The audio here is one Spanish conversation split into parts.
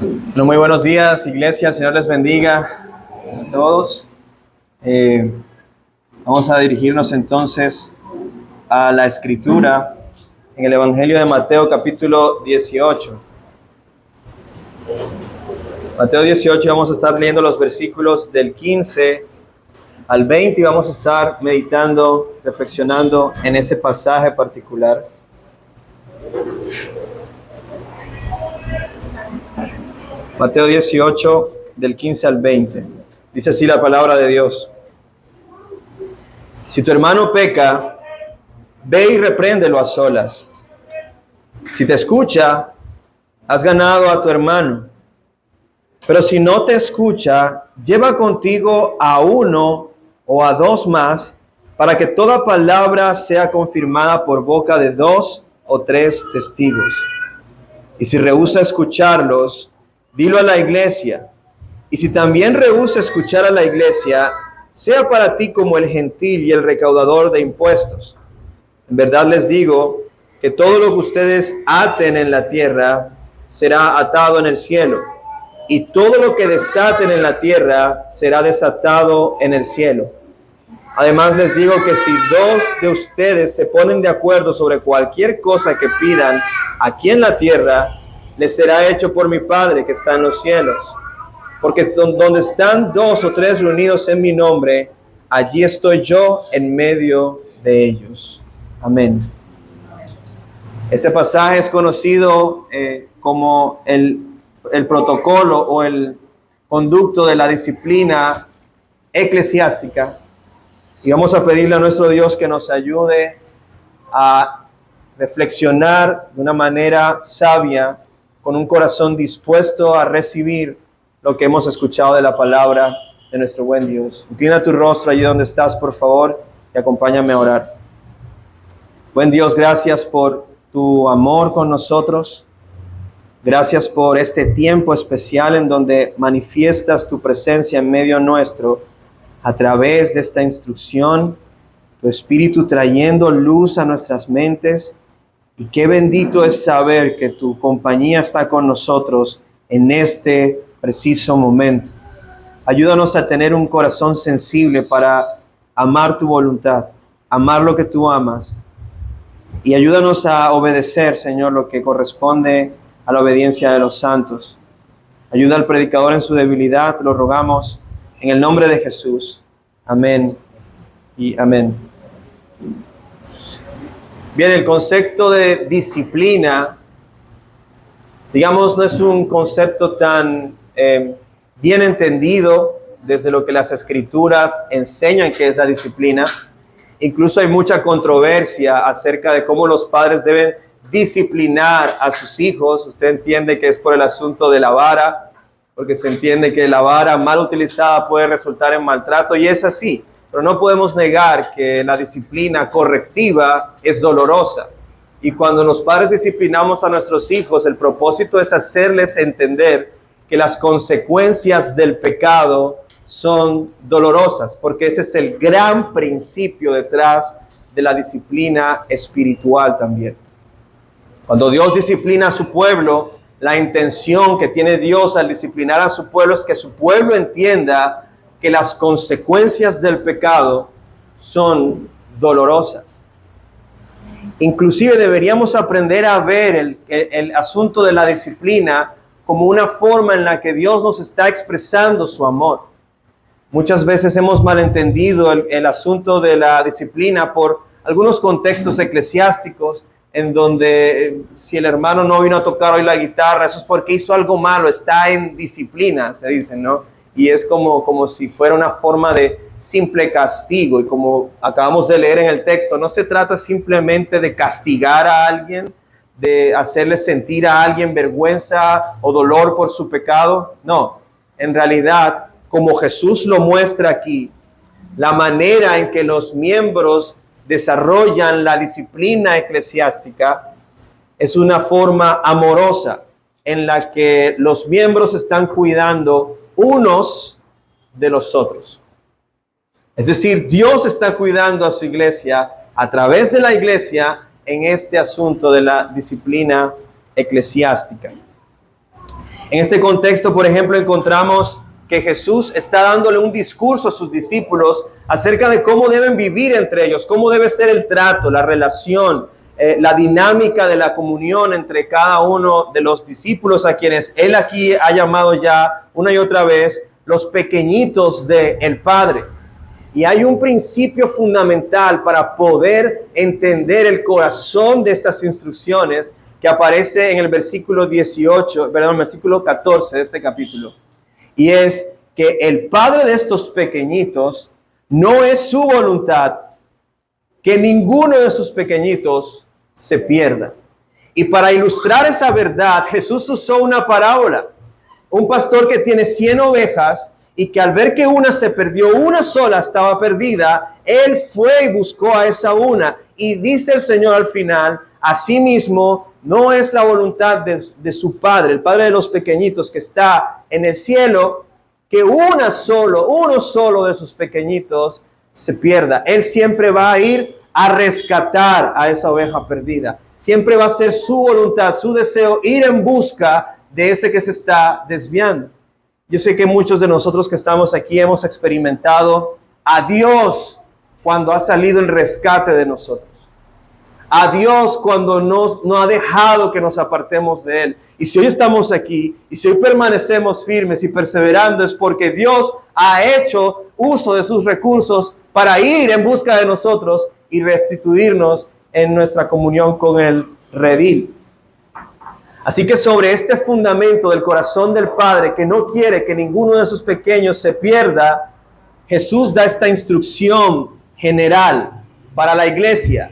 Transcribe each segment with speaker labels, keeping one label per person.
Speaker 1: Bueno, muy buenos días, iglesia. El Señor les bendiga a todos. Vamos a dirigirnos entonces a la escritura en el Evangelio de Mateo, capítulo 18. Mateo 18, vamos a estar leyendo los versículos del 15 al 20 y vamos a estar meditando, reflexionando en ese pasaje particular. Mateo 18, del 15 al 20. Dice así la palabra de Dios. Si tu hermano peca, ve y repréndelo a solas. Si te escucha, has ganado a tu hermano. Pero si no te escucha, lleva contigo a uno o a dos más, para que toda palabra sea confirmada por boca de 2 o 3 testigos. Y si rehúsa escucharlos, dilo a la iglesia. Y si también rehúsa escuchar a la iglesia, sea para ti como el gentil y el recaudador de impuestos. En verdad les digo que todo lo que ustedes aten en la tierra será atado en el cielo, y todo lo que desaten en la tierra será desatado en el cielo. Además les digo que si 2 de ustedes se ponen de acuerdo sobre cualquier cosa que pidan aquí en la tierra, les será hecho por mi Padre que está en los cielos. Porque donde están 2 o 3 reunidos en mi nombre, allí estoy yo en medio de ellos. Amén. Este pasaje es conocido como el protocolo o el conducto de la disciplina eclesiástica. Y vamos a pedirle a nuestro Dios que nos ayude a reflexionar de una manera sabia, con un corazón dispuesto a recibir lo que hemos escuchado de la palabra de nuestro buen Dios. Inclina tu rostro allí donde estás, por favor, y acompáñame a orar. Buen Dios, gracias por tu amor con nosotros. Gracias por este tiempo especial en donde manifiestas tu presencia en medio nuestro a través de esta instrucción, tu Espíritu trayendo luz a nuestras mentes. Y qué bendito es saber que tu compañía está con nosotros en este preciso momento. Ayúdanos a tener un corazón sensible para amar tu voluntad, amar lo que tú amas. Y ayúdanos a obedecer, Señor, lo que corresponde a la obediencia de los santos. Ayuda al predicador en su debilidad, te lo rogamos en el nombre de Jesús. Amén y amén. Bien, el concepto de disciplina, digamos, no es un concepto tan bien entendido desde lo que las escrituras enseñan que es la disciplina. Incluso hay mucha controversia acerca de cómo los padres deben disciplinar a sus hijos. Usted entiende que es por el asunto de la vara, porque se entiende que la vara mal utilizada puede resultar en maltrato, y es así. Pero no podemos negar que la disciplina correctiva es dolorosa. Y cuando los padres disciplinamos a nuestros hijos, el propósito es hacerles entender que las consecuencias del pecado son dolorosas, porque ese es el gran principio detrás de la disciplina espiritual también. Cuando Dios disciplina a su pueblo, la intención que tiene Dios al disciplinar a su pueblo es que su pueblo entienda que las consecuencias del pecado son dolorosas. Inclusive deberíamos aprender a ver el asunto de la disciplina como una forma en la que Dios nos está expresando su amor. Muchas veces hemos malentendido el asunto de la disciplina por algunos contextos eclesiásticos en donde si el hermano no vino a tocar hoy la guitarra, eso es porque hizo algo malo, está en disciplina, se dice, ¿no? Y es como si fuera una forma de simple castigo. Y como acabamos de leer en el texto, no se trata simplemente de castigar a alguien, de hacerle sentir a alguien vergüenza o dolor por su pecado. No, en realidad, como Jesús lo muestra aquí, la manera en que los miembros desarrollan la disciplina eclesiástica es una forma amorosa en la que los miembros están cuidando unos de los otros. Es decir, Dios está cuidando a su iglesia a través de la iglesia en este asunto de la disciplina eclesiástica. En este contexto, por ejemplo, encontramos que Jesús está dándole un discurso a sus discípulos acerca de cómo deben vivir entre ellos, cómo debe ser el trato, la relación, la dinámica de la comunión entre cada uno de los discípulos a quienes Él aquí ha llamado ya una y otra vez los pequeñitos del Padre. Y hay un principio fundamental para poder entender el corazón de estas instrucciones que aparece en el versículo 14 de este capítulo. Y es que el Padre de estos pequeñitos no es su voluntad que ninguno de sus pequeñitos se pierda. Y para ilustrar esa verdad, Jesús usó una parábola. Un pastor que tiene 100 ovejas y que al ver que una se perdió, una sola estaba perdida, él fue y buscó a esa una. Y dice el Señor al final, asimismo, no es la voluntad de su Padre, el Padre de los pequeñitos que está en el cielo, que uno solo de sus pequeñitos se pierda. Él siempre va a ir a rescatar a esa oveja perdida. Siempre va a ser su voluntad, su deseo, ir en busca de ese que se está desviando. Yo sé que muchos de nosotros que estamos aquí hemos experimentado a Dios cuando ha salido el rescate de nosotros. A Dios cuando no ha dejado que nos apartemos de Él. Y si hoy estamos aquí, y si hoy permanecemos firmes y perseverando, es porque Dios ha hecho uso de sus recursos para ir en busca de nosotros y restituirnos en nuestra comunión con el redil. Así que sobre este fundamento del corazón del Padre, que no quiere que ninguno de sus pequeños se pierda, Jesús da esta instrucción general para la iglesia,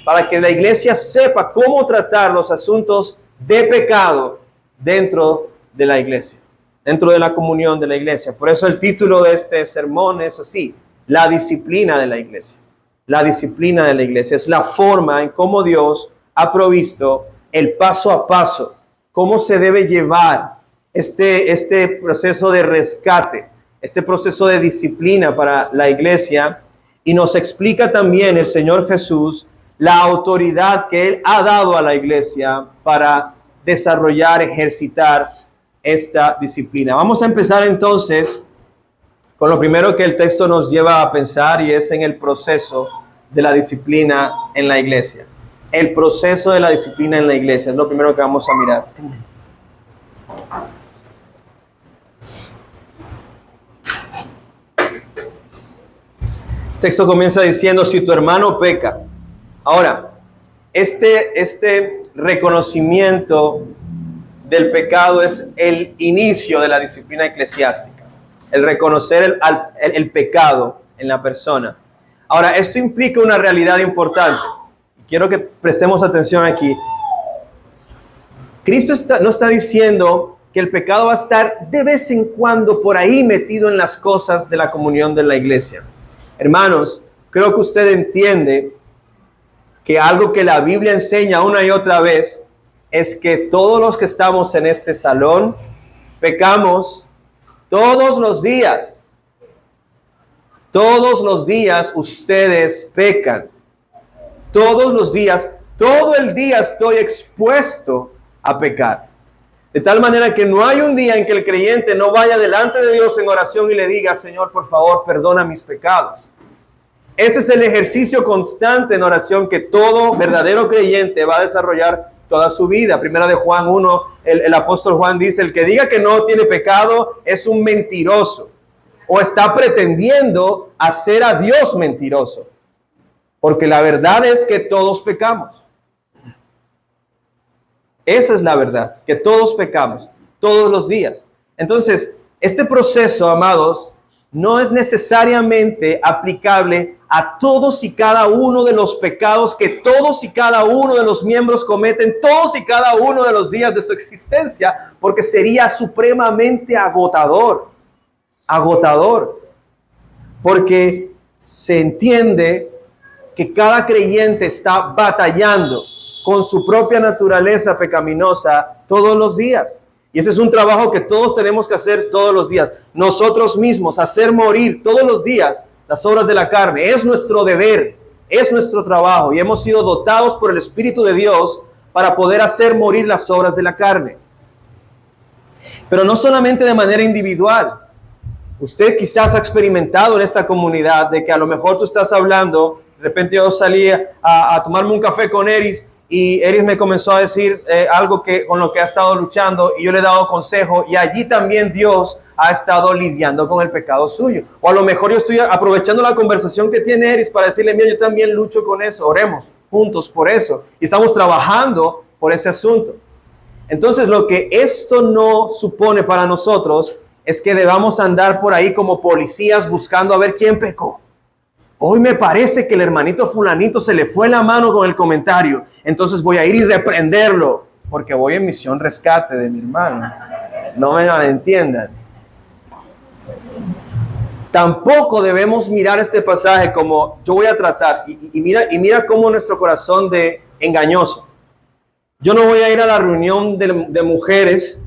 Speaker 1: para que la iglesia sepa cómo tratar los asuntos de pecado dentro de la iglesia, dentro de la comunión de la iglesia. Por eso el título de este sermón es así: la disciplina de la iglesia. La disciplina de la iglesia es la forma en cómo Dios ha provisto el paso a paso, cómo se debe llevar este proceso de rescate, este proceso de disciplina para la iglesia. Y nos explica también el Señor Jesús la autoridad que Él ha dado a la iglesia para desarrollar, ejercitar esta disciplina. Vamos a empezar entonces con lo primero que el texto nos lleva a pensar, y es en el proceso de la disciplina en la iglesia. El proceso de la disciplina en la iglesia es lo primero que vamos a mirar. El texto comienza diciendo: si tu hermano peca. Ahora, este reconocimiento del pecado es el inicio de la disciplina eclesiástica. El reconocer el pecado en la persona. Ahora, esto implica una realidad importante. Quiero que prestemos atención aquí. Cristo no está diciendo que el pecado va a estar de vez en cuando por ahí metido en las cosas de la comunión de la iglesia. Hermanos, creo que usted entiende que algo que la Biblia enseña una y otra vez es que todos los que estamos en este salón pecamos todos los días. Todos los días ustedes pecan. Todos los días, todo el día estoy expuesto a pecar. De tal manera que no hay un día en que el creyente no vaya delante de Dios en oración y le diga: Señor, por favor, perdona mis pecados. Ese es el ejercicio constante en oración que todo verdadero creyente va a desarrollar toda su vida. Primera de Juan 1, el apóstol Juan dice: el que diga que no tiene pecado es un mentiroso, o está pretendiendo hacer a Dios mentiroso. Porque la verdad es que todos pecamos. Esa es la verdad, que todos pecamos, todos los días. Entonces, este proceso, amados, no es necesariamente aplicable a todos y cada uno de los pecados que todos y cada uno de los miembros cometen todos y cada uno de los días de su existencia, porque sería supremamente agotador. Porque se entiende que cada creyente está batallando con su propia naturaleza pecaminosa todos los días. Y ese es un trabajo que todos tenemos que hacer todos los días. Nosotros mismos, hacer morir todos los días las obras de la carne. Es nuestro deber, es nuestro trabajo. Y hemos sido dotados por el Espíritu de Dios para poder hacer morir las obras de la carne. Pero no solamente de manera individual. Usted quizás ha experimentado en esta comunidad de que a lo mejor tú estás hablando, de repente yo salí a tomarme un café con Eris y Eris me comenzó a decir algo con lo que ha estado luchando y yo le he dado consejo y allí también Dios ha estado lidiando con el pecado suyo. O a lo mejor yo estoy aprovechando la conversación que tiene Eris para decirle, mira, yo también lucho con eso, oremos juntos por eso y estamos trabajando por ese asunto. Entonces lo que esto no supone para nosotros es que debamos andar por ahí como policías buscando a ver quién pecó. Hoy me parece que el hermanito fulanito se le fue la mano con el comentario, entonces voy a ir y reprenderlo, porque voy en misión rescate de mi hermano. No me entiendan. Tampoco debemos mirar este pasaje como yo voy a tratar, y mira cómo nuestro corazón de engañoso. Yo no voy a ir a la reunión de mujeres,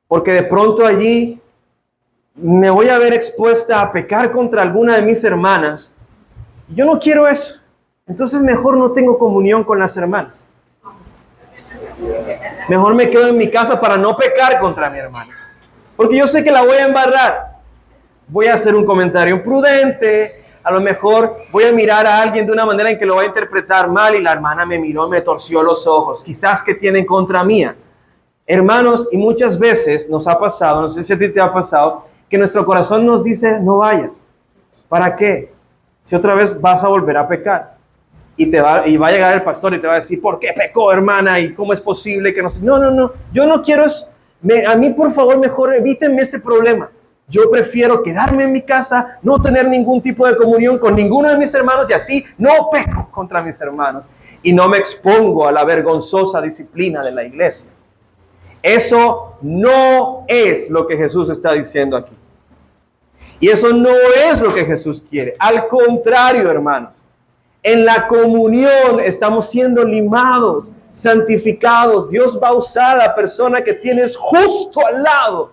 Speaker 1: porque de pronto allí me voy a ver expuesta a pecar contra alguna de mis hermanas. Yo no quiero eso. Entonces mejor no tengo comunión con las hermanas. Mejor me quedo en mi casa para no pecar contra mi hermana. Porque yo sé que la voy a embarrar. Voy a hacer un comentario imprudente. A lo mejor voy a mirar a alguien de una manera en que lo va a interpretar mal y la hermana me miró, me torció los ojos. Quizás que tiene en contra mía. Hermanos, y muchas veces nos ha pasado, no sé si a ti te ha pasado, que nuestro corazón nos dice, no vayas. ¿Para qué? Si otra vez vas a volver a pecar. Y va a llegar el pastor y te va a decir, ¿por qué pecó, hermana? ¿Y cómo es posible que no? No, yo no quiero eso. A mí, por favor, mejor evítenme ese problema. Yo prefiero quedarme en mi casa, no tener ningún tipo de comunión con ninguno de mis hermanos y así no peco contra mis hermanos. Y no me expongo a la vergonzosa disciplina de la iglesia. Eso no es lo que Jesús está diciendo aquí. Y eso no es lo que Jesús quiere. Al contrario, hermanos, en la comunión estamos siendo limados, santificados. Dios va a usar a la persona que tienes justo al lado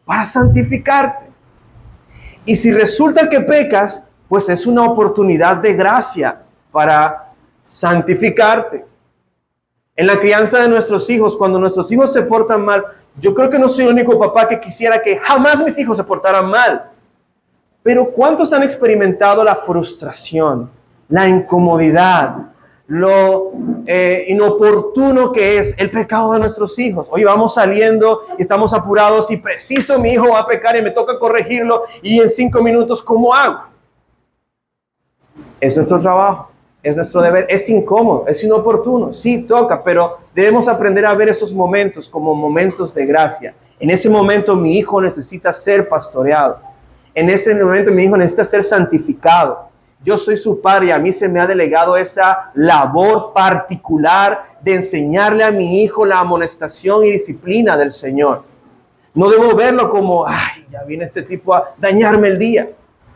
Speaker 1: para santificarte. Y si resulta que pecas, pues es una oportunidad de gracia para santificarte. En la crianza de nuestros hijos, cuando nuestros hijos se portan mal, yo creo que no soy el único papá que quisiera que jamás mis hijos se portaran mal. Pero ¿cuántos han experimentado la frustración, la incomodidad, lo inoportuno que es el pecado de nuestros hijos? Hoy vamos saliendo y estamos apurados y preciso mi hijo va a pecar y me toca corregirlo y en 5 minutos, ¿cómo hago? Es nuestro trabajo, es nuestro deber, es incómodo, es inoportuno, sí toca, pero debemos aprender a ver esos momentos como momentos de gracia. En ese momento mi hijo necesita ser pastoreado. En ese momento mi hijo necesita ser santificado. Yo soy su padre y a mí se me ha delegado esa labor particular de enseñarle a mi hijo la amonestación y disciplina del Señor. No debo verlo como, ay, ya viene este tipo a dañarme el día.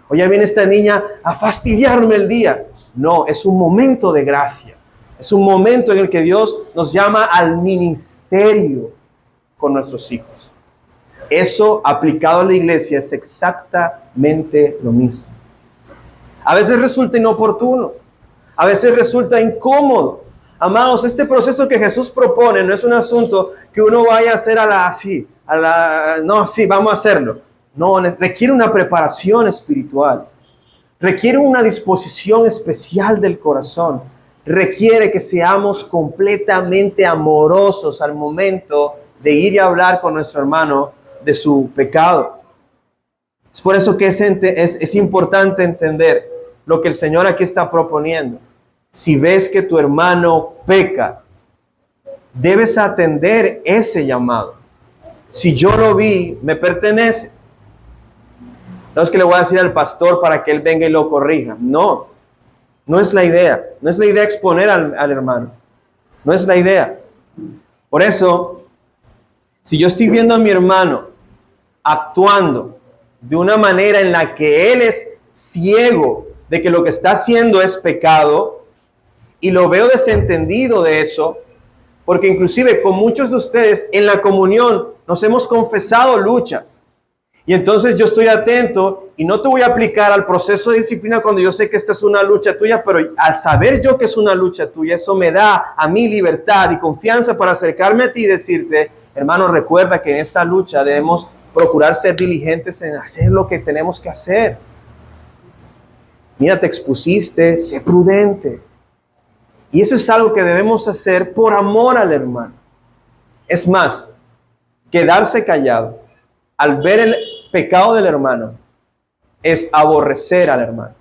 Speaker 1: O ya viene esta niña a fastidiarme el día. No, es un momento de gracia. Es un momento en el que Dios nos llama al ministerio con nuestros hijos. Eso aplicado a la iglesia es exactamente lo mismo. A veces resulta inoportuno, a veces resulta incómodo. Amados, este proceso que Jesús propone no es un asunto que uno vaya a hacer vamos a hacerlo. No, requiere una preparación espiritual, requiere una disposición especial del corazón, requiere que seamos completamente amorosos al momento de ir y hablar con nuestro hermano de su pecado. Es por eso que es importante entender lo que el Señor aquí está proponiendo. Si ves que tu hermano peca, debes atender ese llamado. Si yo lo vi, me pertenece. No es que le voy a decir al pastor para que él venga y lo corrija. No, no es la idea. No es la idea exponer al hermano. No es la idea. Por eso, si yo estoy viendo a mi hermano actuando de una manera en la que él es ciego de que lo que está haciendo es pecado y lo veo desentendido de eso, porque inclusive con muchos de ustedes en la comunión nos hemos confesado luchas y entonces yo estoy atento y no te voy a aplicar al proceso de disciplina cuando yo sé que esta es una lucha tuya, pero al saber yo que es una lucha tuya, eso me da a mí libertad y confianza para acercarme a ti y decirte, Hermano, recuerda que en esta lucha debemos procurar ser diligentes en hacer lo que tenemos que hacer. Mira, te expusiste, sé prudente. Y eso es algo que debemos hacer por amor al hermano. Es más, quedarse callado al ver el pecado del hermano es aborrecer al hermano.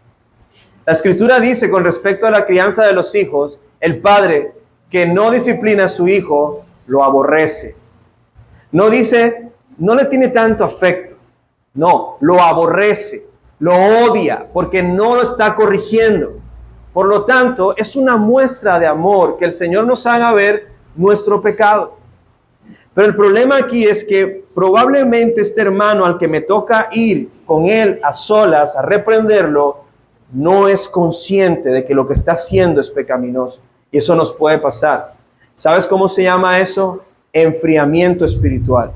Speaker 1: La Escritura dice con respecto a la crianza de los hijos, el padre que no disciplina a su hijo lo aborrece. No dice, no le tiene tanto afecto. No, lo aborrece, lo odia porque no lo está corrigiendo. Por lo tanto, es una muestra de amor que el Señor nos haga ver nuestro pecado. Pero el problema aquí es que probablemente este hermano al que me toca ir con él a solas a reprenderlo, no es consciente de que lo que está haciendo es pecaminoso. Y eso nos puede pasar. ¿Sabes cómo se llama eso? Enfriamiento espiritual.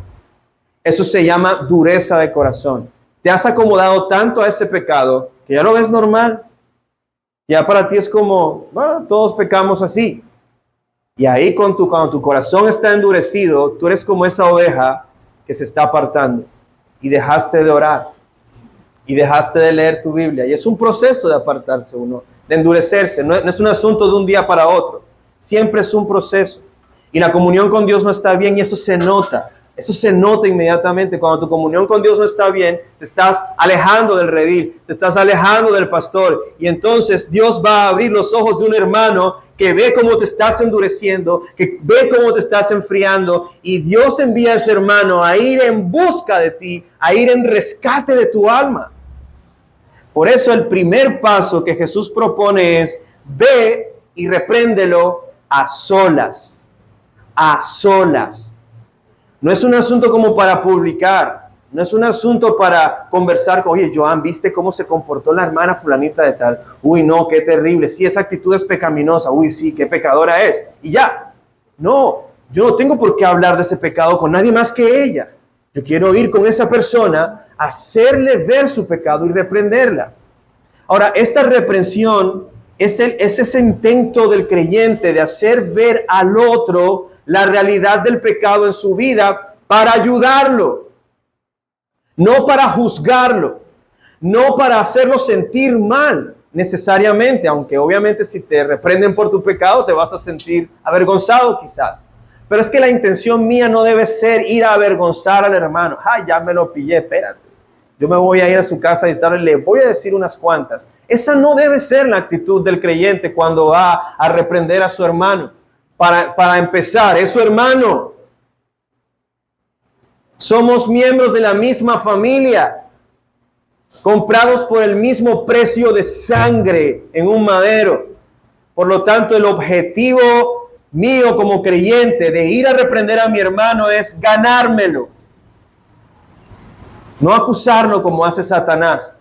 Speaker 1: Eso se llama dureza de corazón. Te has acomodado tanto a ese pecado que ya lo ves normal. Ya para ti es como, bueno, todos pecamos así. Y ahí cuando tu corazón está endurecido, tú eres como esa oveja que se está apartando. Y dejaste de orar. Y dejaste de leer tu Biblia. Y es un proceso de apartarse uno, de endurecerse. No es un asunto de un día para otro. Siempre es un proceso. Y la comunión con Dios no está bien y eso se nota. Eso se nota inmediatamente. Cuando tu comunión con Dios no está bien, te estás alejando del redil, te estás alejando del pastor. Y entonces Dios va a abrir los ojos de un hermano que ve cómo te estás endureciendo, que ve cómo te estás enfriando. Y Dios envía a ese hermano a ir en busca de ti, a ir en rescate de tu alma. Por eso el primer paso que Jesús propone es, ve y repréndelo a solas. A solas. No es un asunto como para publicar. No es un asunto para conversar con, oye, Joan, ¿viste cómo se comportó la hermana fulanita de tal? Uy, no, qué terrible. Sí, esa actitud es pecaminosa. Uy, sí, qué pecadora es. Y ya. No, yo no tengo por qué hablar de ese pecado con nadie más que ella. Yo quiero ir con esa persona, hacerle ver su pecado y reprenderla. Ahora, esta reprensión es ese intento del creyente de hacer ver al otro la realidad del pecado en su vida para ayudarlo, no para juzgarlo, no para hacerlo sentir mal necesariamente, aunque obviamente si te reprenden por tu pecado te vas a sentir avergonzado quizás. Pero es que la intención mía no debe ser ir a avergonzar al hermano. Ay, ya me lo pillé, espérate. Yo me voy a ir a su casa y tal, le voy a decir unas cuantas. Esa no debe ser la actitud del creyente cuando va a reprender a su hermano. Para empezar, es su hermano. Somos miembros de la misma familia, comprados por el mismo precio de sangre en un madero. Por lo tanto, el objetivo mío como creyente de ir a reprender a mi hermano es ganármelo. No acusarlo como hace Satanás.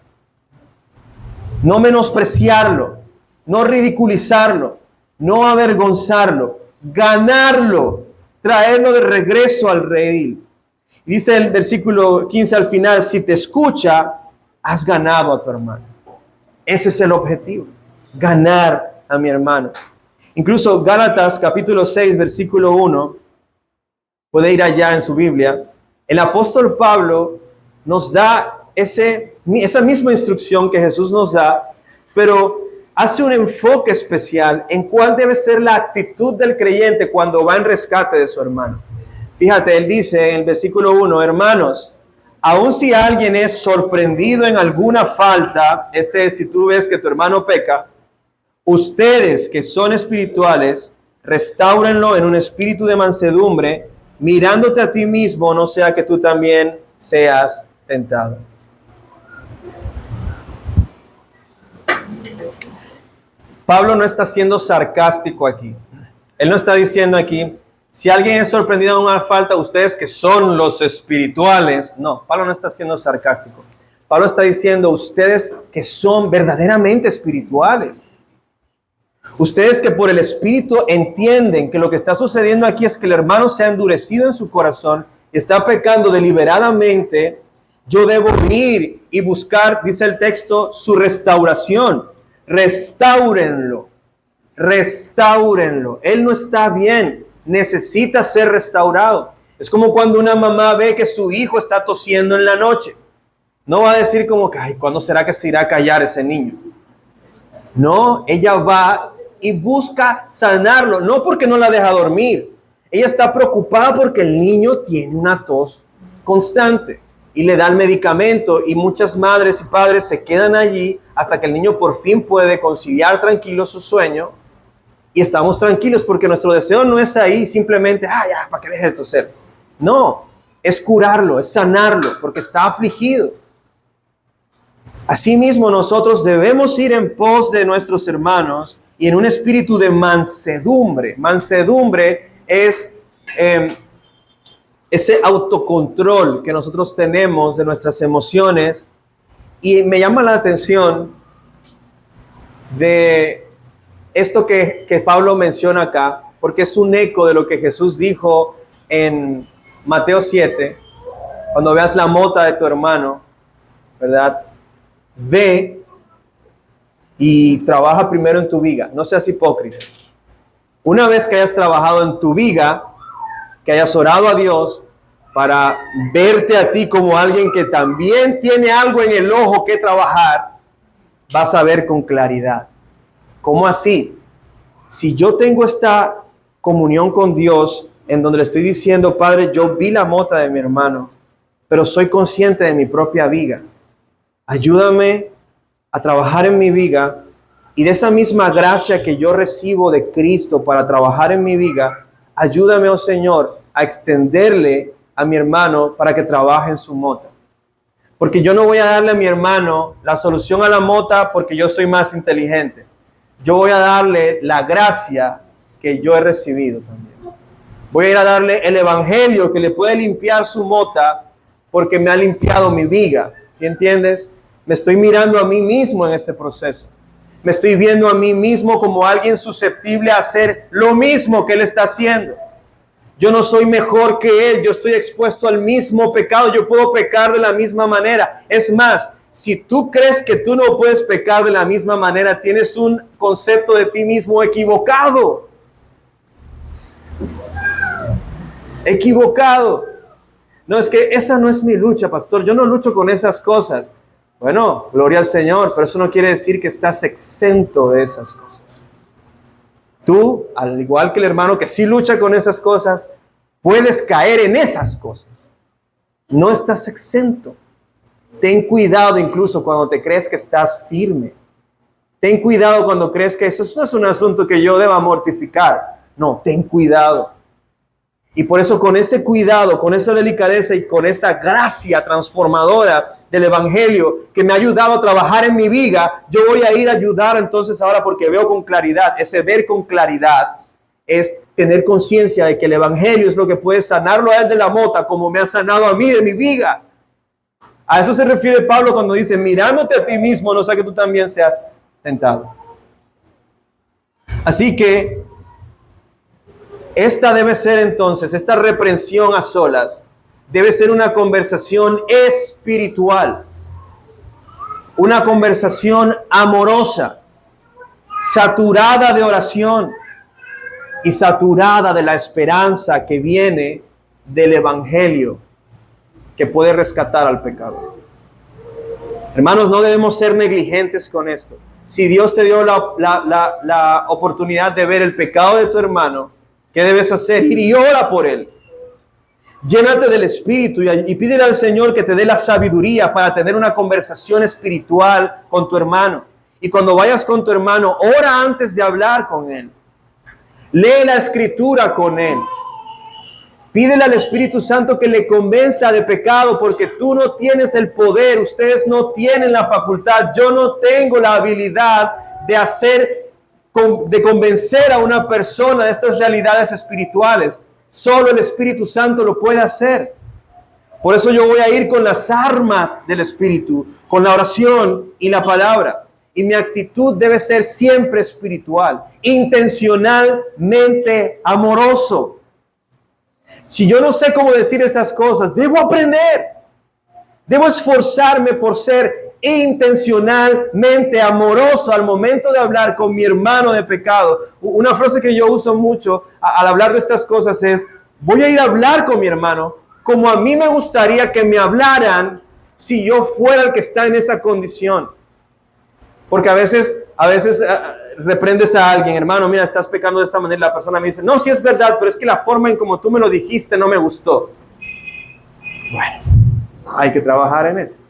Speaker 1: No menospreciarlo. No ridiculizarlo. No avergonzarlo. Ganarlo. Traerlo de regreso al redil. Dice el versículo 15 al final, si te escucha, has ganado a tu hermano. Ese es el objetivo. Ganar a mi hermano. Incluso Gálatas capítulo 6, versículo 1. Puede ir allá en su Biblia. El apóstol Pablo nos da esa misma instrucción que Jesús nos da, pero hace un enfoque especial en cuál debe ser la actitud del creyente cuando va en rescate de su hermano. Fíjate, él dice en el versículo 1, hermanos, aun si alguien es sorprendido en alguna falta, si tú ves que tu hermano peca, ustedes que son espirituales, restáurenlo en un espíritu de mansedumbre, mirándote a ti mismo, no sea que tú también seas tentado. Pablo no está siendo sarcástico aquí. Él no está diciendo aquí, si alguien es sorprendido en una falta, ustedes que son los espirituales. No, Pablo no está siendo sarcástico. Pablo está diciendo, ustedes que son verdaderamente espirituales. Ustedes que por el Espíritu entienden que lo que está sucediendo aquí es que el hermano se ha endurecido en su corazón y está pecando deliberadamente. Yo debo ir y buscar, dice el texto, su restauración. Restáurenlo. Restáurenlo. Él no está bien. Necesita ser restaurado. Es como cuando una mamá ve que su hijo está tosiendo en la noche. No va a decir como que, ay, ¿cuándo será que se irá a callar ese niño? No, ella va y busca sanarlo, no porque no la deja dormir. Ella está preocupada porque el niño tiene una tos constante y le da el medicamento, y muchas madres y padres se quedan allí hasta que el niño por fin puede conciliar tranquilo su sueño, y estamos tranquilos porque nuestro deseo no es ahí simplemente, ya, para que deje de toser. No, es curarlo, es sanarlo porque está afligido. Asimismo, nosotros debemos ir en pos de nuestros hermanos y en un espíritu de mansedumbre. Mansedumbre es ese autocontrol que nosotros tenemos de nuestras emociones. Y me llama la atención de esto que Pablo menciona acá, porque es un eco de lo que Jesús dijo en Mateo 7, cuando veas la mota de tu hermano, ¿verdad? Ve y trabaja primero en tu viga, no seas hipócrita. Una vez que hayas trabajado en tu viga, que hayas orado a Dios para verte a ti como alguien que también tiene algo en el ojo que trabajar, vas a ver con claridad. ¿Cómo así? Si yo tengo esta comunión con Dios en donde le estoy diciendo, Padre, yo vi la mota de mi hermano, pero soy consciente de mi propia viga. Ayúdame a trabajar en mi viga, y de esa misma gracia que yo recibo de Cristo para trabajar en mi viga, ayúdame, oh Señor, a extenderle a mi hermano para que trabaje en su mota. Porque yo no voy a darle a mi hermano la solución a la mota porque yo soy más inteligente. Yo voy a darle la gracia que yo he recibido también. Voy a ir a darle el evangelio que le puede limpiar su mota porque me ha limpiado mi viga. ¿Sí entiendes? Me estoy mirando a mí mismo en este proceso. Me estoy viendo a mí mismo como alguien susceptible a hacer lo mismo que él está haciendo. Yo no soy mejor que él, yo estoy expuesto al mismo pecado, yo puedo pecar de la misma manera. Es más, si tú crees que tú no puedes pecar de la misma manera, tienes un concepto de ti mismo equivocado. Equivocado. No, es que esa no es mi lucha, pastor. Yo no lucho con esas cosas. Bueno, gloria al Señor, pero eso no quiere decir que estás exento de esas cosas. Tú, al igual que el hermano que sí lucha con esas cosas, puedes caer en esas cosas. No estás exento. Ten cuidado incluso cuando te crees que estás firme. Ten cuidado cuando crees que eso no es un asunto que yo deba mortificar. No, ten cuidado. Y por eso, con ese cuidado, con esa delicadeza y con esa gracia transformadora del evangelio que me ha ayudado a trabajar en mi viga, yo voy a ir a ayudar entonces ahora, porque veo con claridad. Ese ver con claridad es tener conciencia de que el evangelio es lo que puede sanarlo a él de la mota, como me ha sanado a mí de mi viga. A eso se refiere Pablo cuando dice, mirándote a ti mismo, no sea que tú también seas tentado. Así que esta debe ser entonces, esta reprensión a solas, debe ser una conversación espiritual, una conversación amorosa, saturada de oración y saturada de la esperanza que viene del evangelio, que puede rescatar al pecador. Hermanos, no debemos ser negligentes con esto. Si Dios te dio la oportunidad de ver el pecado de tu hermano, ¿qué debes hacer? Ir y ora por él. Llénate del Espíritu y pídele al Señor que te dé la sabiduría para tener una conversación espiritual con tu hermano. Y cuando vayas con tu hermano, ora antes de hablar con él. Lee la Escritura con él. Pídele al Espíritu Santo que le convenza de pecado, porque tú no tienes el poder, ustedes no tienen la facultad, yo no tengo la habilidad de convencer a una persona de estas realidades espirituales. Solo el Espíritu Santo lo puede hacer. Por eso yo voy a ir con las armas del Espíritu, con la oración y la palabra. Y mi actitud debe ser siempre espiritual, intencionalmente amoroso. Si yo no sé cómo decir esas cosas, debo aprender. Debo esforzarme por ser intencionalmente amoroso al momento de hablar con mi hermano de pecado. Una frase que yo uso mucho al hablar de estas cosas es, Voy a ir a hablar con mi hermano como a mí me gustaría que me hablaran si yo fuera el que está en esa condición. Porque a veces reprendes a alguien, hermano, mira, estás pecando de esta manera. La persona me dice, no, sí es verdad, pero es que la forma en como tú me lo dijiste no me gustó. Bueno, hay que trabajar en eso.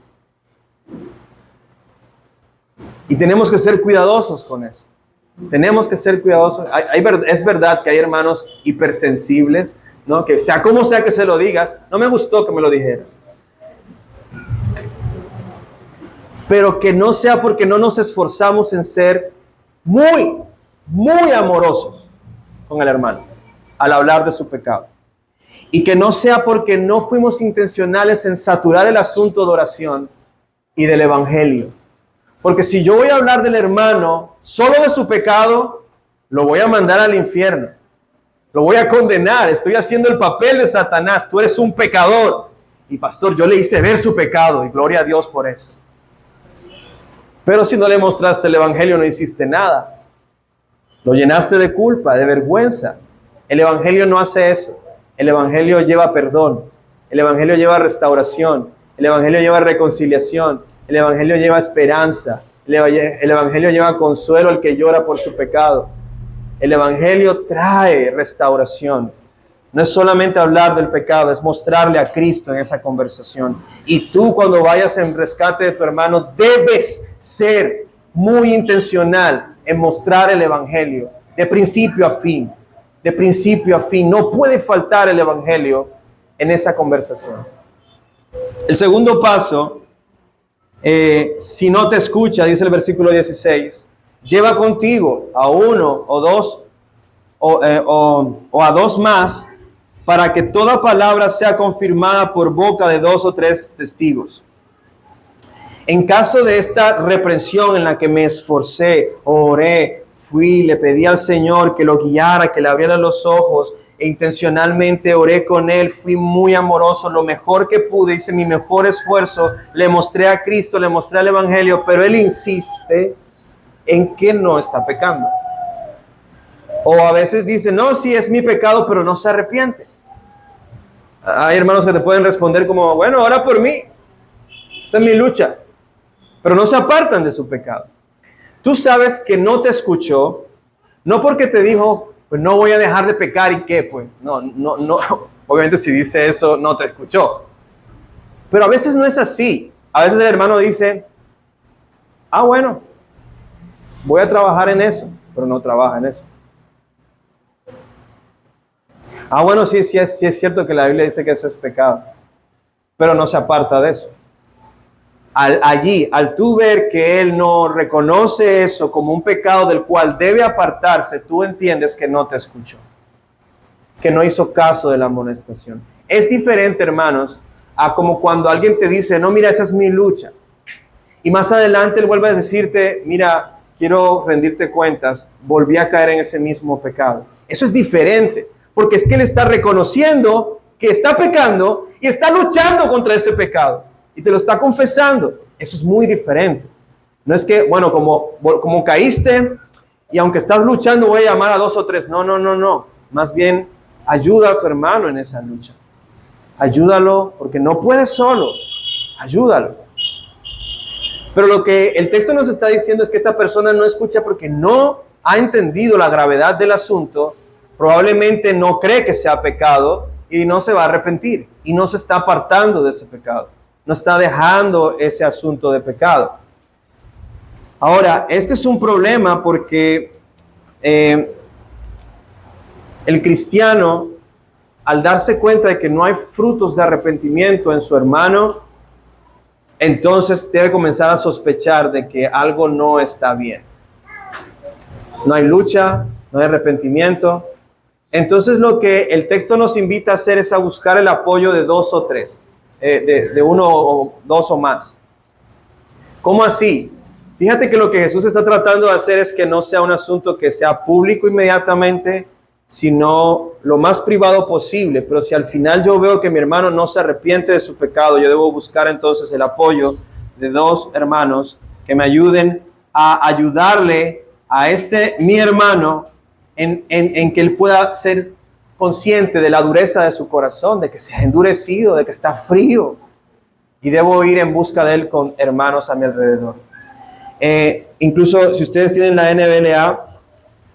Speaker 1: Y tenemos que ser cuidadosos con eso. Tenemos que ser cuidadosos. Es verdad que hay hermanos hipersensibles, ¿no? Que sea como sea que se lo digas, no me gustó que me lo dijeras. Pero que no sea porque no nos esforzamos en ser muy, muy amorosos con el hermano al hablar de su pecado. Y que no sea porque no fuimos intencionales en saturar el asunto de oración y del evangelio. Porque si yo voy a hablar del hermano solo de su pecado, lo voy a mandar al infierno. Lo voy a condenar. Estoy haciendo el papel de Satanás. Tú eres un pecador. Y pastor, yo le hice ver su pecado y gloria a Dios por eso. Pero si no le mostraste el evangelio, no hiciste nada. Lo llenaste de culpa, de vergüenza. El evangelio no hace eso. El evangelio lleva perdón. El evangelio lleva restauración. El evangelio lleva reconciliación. El evangelio lleva esperanza. El evangelio lleva consuelo al que llora por su pecado. El evangelio trae restauración. No es solamente hablar del pecado, es mostrarle a Cristo en esa conversación. Y tú, cuando vayas en rescate de tu hermano, debes ser muy intencional en mostrar el evangelio de principio a fin. De principio a fin. No puede faltar el evangelio en esa conversación. El segundo paso, si no te escucha, dice el versículo 16, lleva contigo a uno o dos o a dos más, para que toda palabra sea confirmada por boca de 2 o 3 testigos. En caso de esta reprensión en la que me esforcé, oré, fui, le pedí al Señor que lo guiara, que le abriera los ojos, e intencionalmente oré con él, fui muy amoroso, lo mejor que pude, hice mi mejor esfuerzo, le mostré a Cristo, le mostré el evangelio, pero él insiste en que no está pecando. O a veces dice, no, sí es mi pecado, pero no se arrepiente. Hay hermanos que te pueden responder como, bueno, ora por mí, esa es mi lucha, pero no se apartan de su pecado. Tú sabes que no te escuchó, no porque te dijo, pues no voy a dejar de pecar y qué, pues, no, obviamente si dice eso no te escuchó, pero a veces no es así. A veces el hermano dice, bueno, voy a trabajar en eso, pero no trabaja en eso. Bueno, sí es cierto que la Biblia dice que eso es pecado, pero no se aparta de eso. Al tú ver que él no reconoce eso como un pecado del cual debe apartarse, tú entiendes que no te escuchó, que no hizo caso de la amonestación. Es diferente, hermanos, a como cuando alguien te dice, no, mira, esa es mi lucha. Y más adelante él vuelve a decirte, mira, quiero rendirte cuentas, volví a caer en ese mismo pecado. Eso es diferente. Porque es que él está reconociendo que está pecando y está luchando contra ese pecado. Y te lo está confesando. Eso es muy diferente. No es que, bueno, como caíste y aunque estás luchando voy a llamar a 2 o 3. No. Más bien, ayuda a tu hermano en esa lucha. Ayúdalo porque no puedes solo. Ayúdalo. Pero lo que el texto nos está diciendo es que esta persona no escucha porque no ha entendido la gravedad del asunto. Probablemente no cree que sea pecado y no se va a arrepentir y no se está apartando de ese pecado, no está dejando ese asunto de pecado. Ahora, este es un problema porque el cristiano, al darse cuenta de que no hay frutos de arrepentimiento en su hermano, entonces debe comenzar a sospechar de que algo no está bien. No hay lucha, no hay arrepentimiento. Entonces lo que el texto nos invita a hacer es a buscar el apoyo de 2 o 3, de 1 o 2 o más. ¿Cómo así? Fíjate que lo que Jesús está tratando de hacer es que no sea un asunto que sea público inmediatamente, sino lo más privado posible. Pero si al final yo veo que mi hermano no se arrepiente de su pecado, yo debo buscar entonces el apoyo de 2 hermanos que me ayuden a ayudarle a mi hermano en que él pueda ser consciente de la dureza de su corazón, de que se ha endurecido, de que está frío, y debo ir en busca de él con hermanos a mi alrededor. Incluso si ustedes tienen la NBLA,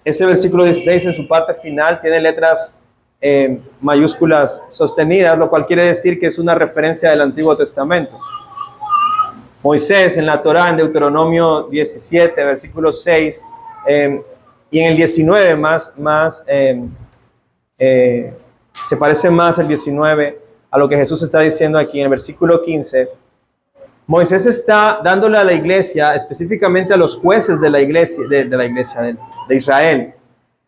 Speaker 1: ese versículo 16 en su parte final tiene letras mayúsculas sostenidas, lo cual quiere decir que es una referencia del Antiguo Testamento. Moisés en la Torá, en Deuteronomio 17, versículo 6, y en el 19 se parece más el 19 a lo que Jesús está diciendo aquí en el versículo 15. Moisés está dándole a la iglesia, específicamente a los jueces de la iglesia, de Israel,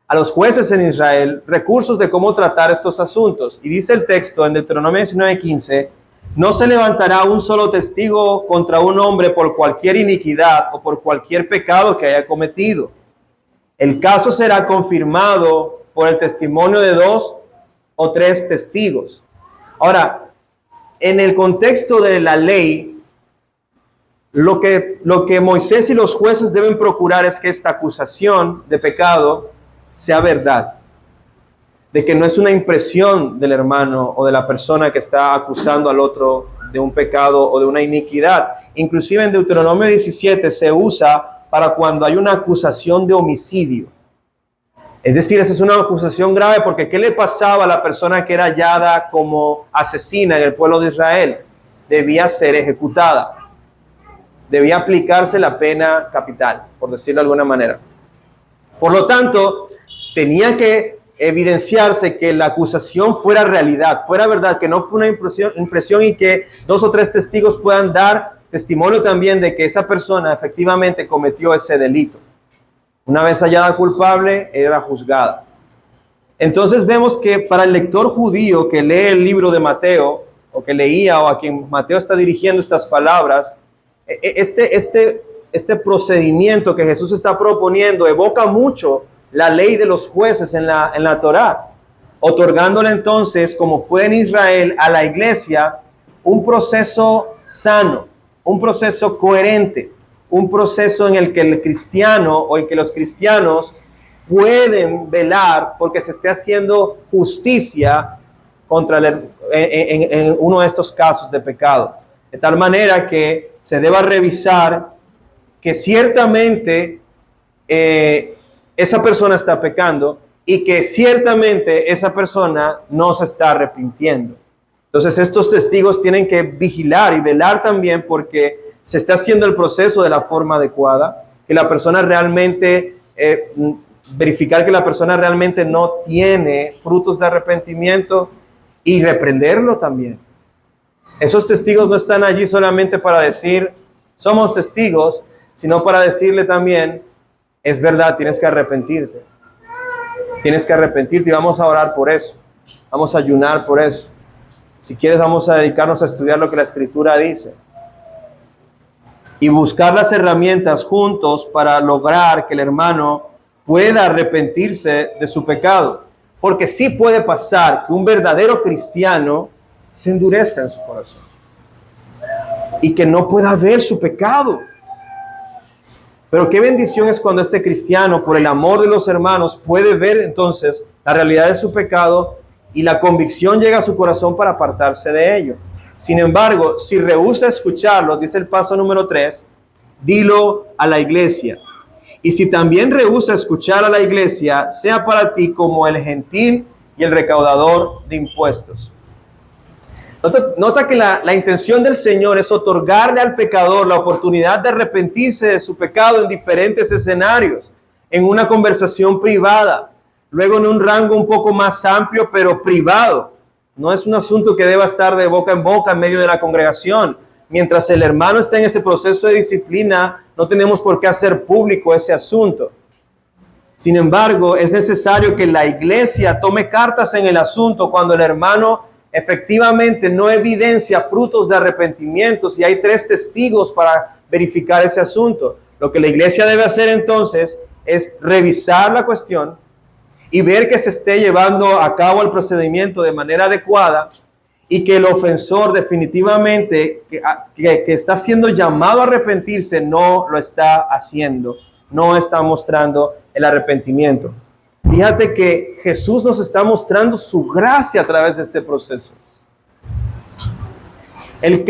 Speaker 1: a los jueces en Israel, recursos de cómo tratar estos asuntos. Y dice el texto en Deuteronomio 19:15, no se levantará un solo testigo contra un hombre por cualquier iniquidad o por cualquier pecado que haya cometido. El caso será confirmado por el testimonio de 2 o 3 testigos. Ahora, en el contexto de la ley, lo que Moisés y los jueces deben procurar es que esta acusación de pecado sea verdad, de que no es una impresión del hermano o de la persona que está acusando al otro de un pecado o de una iniquidad. Inclusive en Deuteronomio 17 se usa para cuando hay una acusación de homicidio. Es decir, esa es una acusación grave porque ¿qué le pasaba a la persona que era hallada como asesina en el pueblo de Israel? Debía ser ejecutada. Debía aplicarse la pena capital, por decirlo de alguna manera. Por lo tanto, tenía que evidenciarse que la acusación fuera realidad, fuera verdad, que no fue una impresión y que 2 o 3 testigos puedan dar testimonio también de que esa persona efectivamente cometió ese delito. Una vez hallada culpable, era juzgada. Entonces vemos que para el lector judío que lee el libro de Mateo, o que leía, o a quien Mateo está dirigiendo estas palabras, este procedimiento que Jesús está proponiendo evoca mucho la ley de los jueces en la Torá, otorgándole entonces, como fue en Israel, a la iglesia un proceso sano, un proceso coherente, un proceso en el que el cristiano o en que los cristianos pueden velar porque se esté haciendo justicia contra en uno de estos casos de pecado. De tal manera que se deba revisar que ciertamente esa persona está pecando y que ciertamente esa persona no se está arrepintiendo. Entonces estos testigos tienen que vigilar y velar también porque se está haciendo el proceso de la forma adecuada, que la persona realmente, verificar que la persona realmente no tiene frutos de arrepentimiento y reprenderlo también. Esos testigos no están allí solamente para decir, somos testigos, sino para decirle también, es verdad, tienes que arrepentirte. Tienes que arrepentirte y vamos a orar por eso. Vamos a ayunar por eso. Si quieres, vamos a dedicarnos a estudiar lo que la Escritura dice. Y buscar las herramientas juntos para lograr que el hermano pueda arrepentirse de su pecado. Porque sí puede pasar que un verdadero cristiano se endurezca en su corazón y que no pueda ver su pecado. Pero qué bendición es cuando este cristiano, por el amor de los hermanos, puede ver entonces la realidad de su pecado y la convicción llega a su corazón para apartarse de ello. Sin embargo, si rehúsa escucharlo, dice el paso número 3, dilo a la iglesia. Y si también rehúsa escuchar a la iglesia, sea para ti como el gentil y el recaudador de impuestos. Nota que la intención del Señor es otorgarle al pecador la oportunidad de arrepentirse de su pecado en diferentes escenarios, en una conversación privada, luego en un rango un poco más amplio, pero privado. No es un asunto que deba estar de boca en boca en medio de la congregación. Mientras el hermano está en ese proceso de disciplina, no tenemos por qué hacer público ese asunto. Sin embargo, es necesario que la iglesia tome cartas en el asunto cuando el hermano efectivamente no evidencia frutos de arrepentimiento. Si hay 3 testigos para verificar ese asunto, lo que la iglesia debe hacer entonces es revisar la cuestión y ver que se esté llevando a cabo el procedimiento de manera adecuada y que el ofensor definitivamente que está siendo llamado a arrepentirse no lo está haciendo, no está mostrando el arrepentimiento. Fíjate que Jesús nos está mostrando su gracia a través de este proceso. En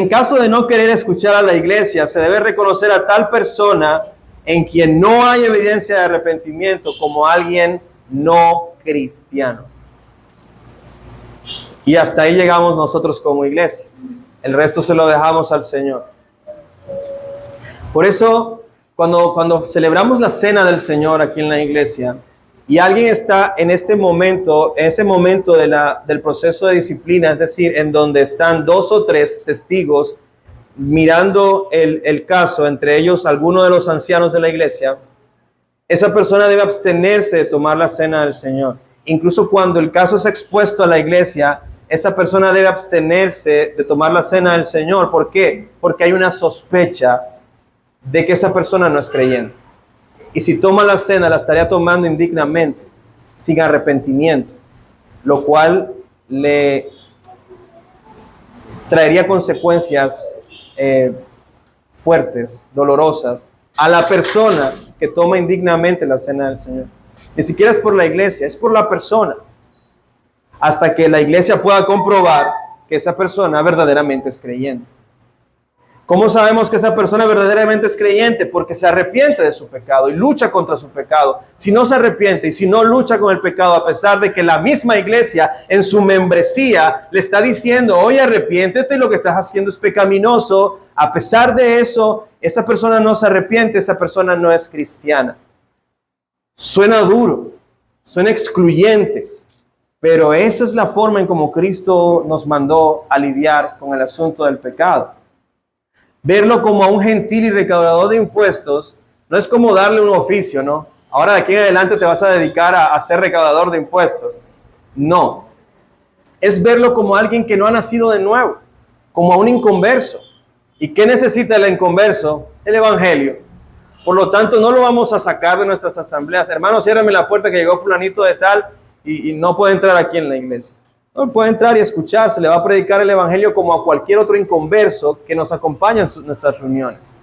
Speaker 1: caso de no querer escuchar a la iglesia, se debe reconocer a tal persona en quien no hay evidencia de arrepentimiento como alguien no cristiano. Y hasta ahí llegamos nosotros como iglesia. El resto se lo dejamos al Señor. Por eso, cuando celebramos la cena del Señor aquí en la iglesia, y alguien está en ese momento del proceso de disciplina, es decir, en donde están 2 o 3 testigos mirando el caso, entre ellos algunos de los ancianos de la iglesia, esa persona debe abstenerse de tomar la cena del Señor. Incluso cuando el caso es expuesto a la iglesia, esa persona debe abstenerse de tomar la cena del Señor. ¿Por qué? Porque hay una sospecha de que esa persona no es creyente. Y si toma la cena, la estaría tomando indignamente, sin arrepentimiento, lo cual le traería consecuencias fuertes, dolorosas, a la persona que toma indignamente la cena del Señor. Ni siquiera es por la iglesia, es por la persona. Hasta que la iglesia pueda comprobar que esa persona verdaderamente es creyente. ¿Cómo sabemos que esa persona verdaderamente es creyente? Porque se arrepiente de su pecado y lucha contra su pecado. Si no se arrepiente y si no lucha con el pecado, a pesar de que la misma iglesia en su membresía le está diciendo, oye, arrepiéntete, lo que estás haciendo es pecaminoso. A pesar de eso, esa persona no se arrepiente, esa persona no es cristiana. Suena duro, suena excluyente, pero esa es la forma en como Cristo nos mandó a lidiar con el asunto del pecado. Verlo como a un gentil y recaudador de impuestos no es como darle un oficio, ¿no? Ahora de aquí en adelante te vas a dedicar a ser recaudador de impuestos. No. Es verlo como alguien que no ha nacido de nuevo, como a un inconverso. ¿Y qué necesita el inconverso? El evangelio. Por lo tanto, no lo vamos a sacar de nuestras asambleas. Hermanos, ciérrame la puerta que llegó fulanito de tal y no puede entrar aquí en la iglesia. No puede entrar y escuchar, se le va a predicar el evangelio como a cualquier otro inconverso que nos acompaña en nuestras reuniones.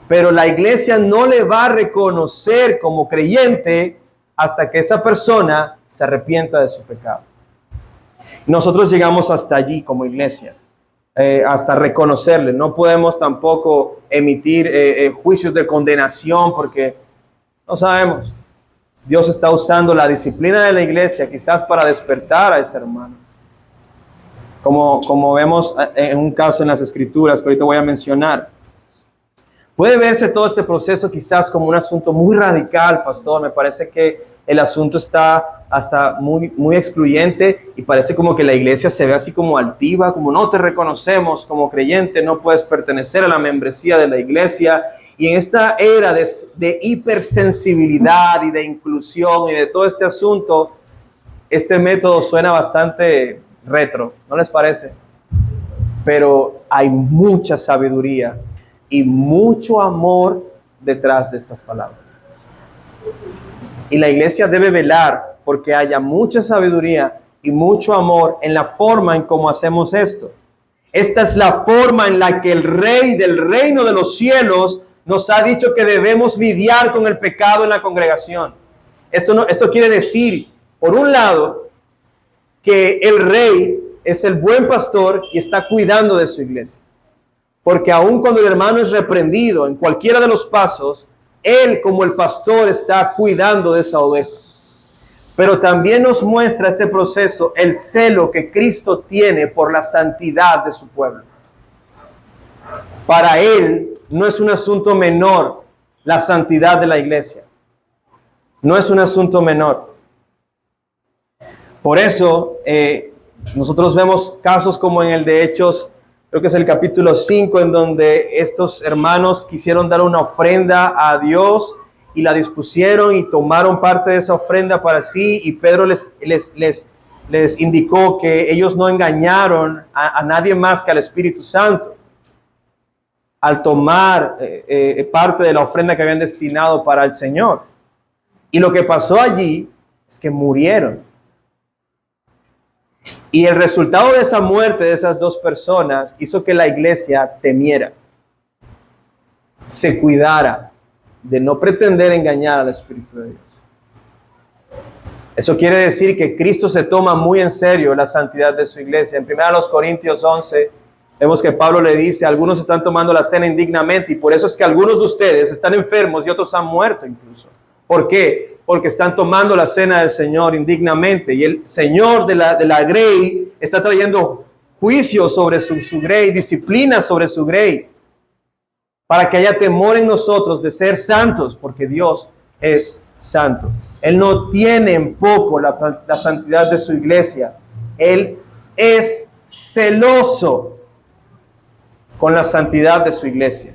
Speaker 1: Pero la iglesia no le va a reconocer como creyente hasta que esa persona se arrepienta de su pecado. Nosotros llegamos hasta allí como iglesia, hasta reconocerle. No podemos tampoco emitir juicios de condenación porque no sabemos. Dios está usando la disciplina de la iglesia quizás para despertar a ese hermano. Como vemos en un caso en las escrituras que ahorita voy a mencionar. Puede verse todo este proceso quizás como un asunto muy radical, pastor. Me parece que el asunto está hasta muy excluyente y parece como que la iglesia se ve así como altiva, como no te reconocemos como creyente, no puedes pertenecer a la membresía de la iglesia. Y en esta era de hipersensibilidad y de inclusión y de todo este asunto, este método suena bastante retro, ¿no les parece? Pero hay mucha sabiduría y mucho amor detrás de estas palabras. Y la iglesia debe velar porque haya mucha sabiduría y mucho amor en la forma en cómo hacemos esto. Esta es la forma en la que el Rey del reino de los cielos nos ha dicho que debemos lidiar con el pecado en la congregación. Esto quiere decir, por un lado, que el Rey es el buen pastor y está cuidando de su iglesia. Porque aun cuando el hermano es reprendido en cualquiera de los pasos, él como el pastor está cuidando de esa oveja. Pero también nos muestra este proceso el celo que Cristo tiene por la santidad de su pueblo. Para él no es un asunto menor la santidad de la iglesia. No es un asunto menor. Por eso, nosotros vemos casos como en el de Hechos, creo que es el capítulo 5, en donde estos hermanos quisieron dar una ofrenda a Dios y la dispusieron y tomaron parte de esa ofrenda para sí, y Pedro les indicó que ellos no engañaron a nadie más que al Espíritu Santo al tomar parte de la ofrenda que habían destinado para el Señor. Y lo que pasó allí es que murieron. Y el resultado de esa muerte de esas dos personas hizo que la iglesia temiera, se cuidara de no pretender engañar al Espíritu de Dios. Eso quiere decir que Cristo se toma muy en serio la santidad de su iglesia. En 1 Corintios 11, vemos que Pablo le dice, algunos están tomando la cena indignamente y por eso es que algunos de ustedes están enfermos y otros han muerto incluso. ¿Por qué? Porque están tomando la cena del Señor indignamente y el Señor de la grey está trayendo juicio sobre su grey, disciplina sobre su grey, para que haya temor en nosotros de ser santos, porque Dios es santo. Él no tiene en poco la santidad de su iglesia. Él es celoso con la santidad de su iglesia.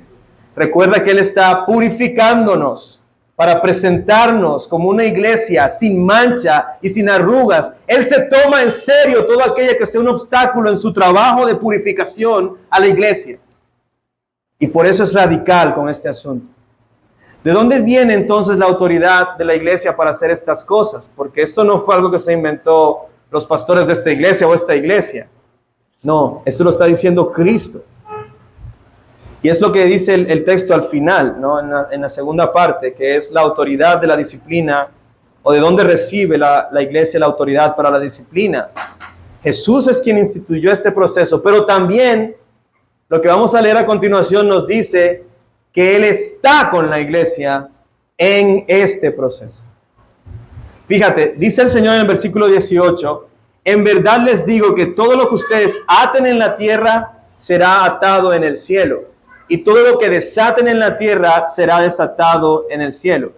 Speaker 1: Recuerda que Él está purificándonos para presentarnos como una iglesia sin mancha y sin arrugas. Él se toma en serio todo aquello que sea un obstáculo en su trabajo de purificación a la iglesia. Y por eso es radical con este asunto. ¿De dónde viene entonces la autoridad de la iglesia para hacer estas cosas? Porque esto no fue algo que se inventó los pastores de esta iglesia o esta iglesia. No, esto lo está diciendo Cristo. Y es lo que dice el texto al final, ¿no? En la segunda parte, que es la autoridad de la disciplina, o de dónde recibe la iglesia la autoridad para la disciplina. Jesús es quien instituyó este proceso, pero también lo que vamos a leer a continuación nos dice que Él está con la iglesia en este proceso. Fíjate, dice el Señor en el versículo 18, en verdad les digo que todo lo que ustedes aten en la tierra será atado en el cielo, y todo lo que desaten en la tierra será desatado en el cielo.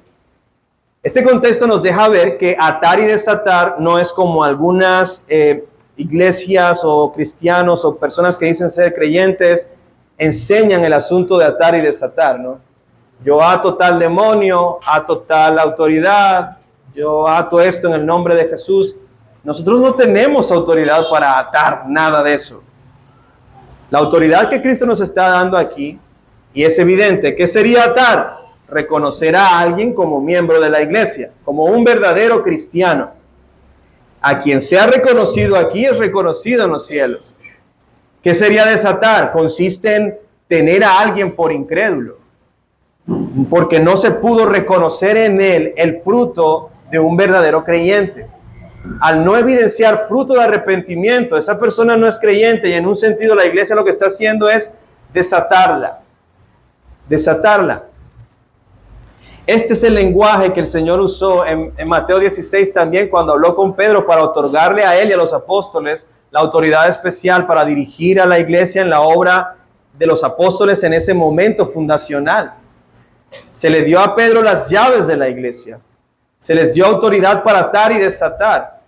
Speaker 1: Este contexto nos deja ver que atar y desatar no es como algunas iglesias o cristianos o personas que dicen ser creyentes enseñan el asunto de atar y desatar, ¿no? Yo ato tal demonio, ato tal autoridad, yo ato esto en el nombre de Jesús. Nosotros no tenemos autoridad para atar nada de eso. La autoridad que Cristo nos está dando aquí, y es evidente, ¿qué sería atar? Reconocer a alguien como miembro de la iglesia, como un verdadero cristiano. A quien sea reconocido aquí es reconocido en los cielos. ¿Qué sería desatar? Consiste en tener a alguien por incrédulo, porque no se pudo reconocer en él el fruto de un verdadero creyente. Al no evidenciar fruto de arrepentimiento, esa persona no es creyente y en un sentido la iglesia lo que está haciendo es desatarla. Desatarla. Este es el lenguaje que el Señor usó en Mateo 16 también cuando habló con Pedro para otorgarle a él y a los apóstoles la autoridad especial para dirigir a la iglesia en la obra de los apóstoles en ese momento fundacional. Se le dio a Pedro las llaves de la iglesia. Se les dio autoridad para atar y desatar.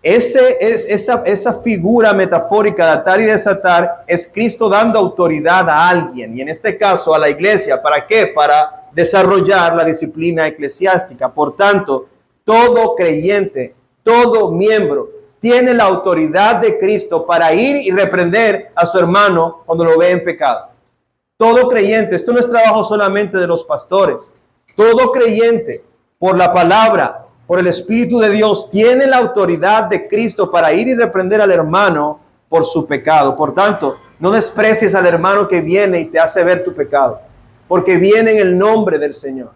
Speaker 1: Esa figura metafórica de atar y desatar es Cristo dando autoridad a alguien, y en este caso a la iglesia. ¿Para qué? Para desarrollar la disciplina eclesiástica. Por tanto, todo creyente, todo miembro, tiene la autoridad de Cristo para ir y reprender a su hermano cuando lo ve en pecado. Todo creyente, esto no es trabajo solamente de los pastores, todo creyente, por la palabra, por el Espíritu de Dios, tiene la autoridad de Cristo para ir y reprender al hermano por su pecado. Por tanto, no desprecies al hermano que viene y te hace ver tu pecado, porque viene en el nombre del Señor,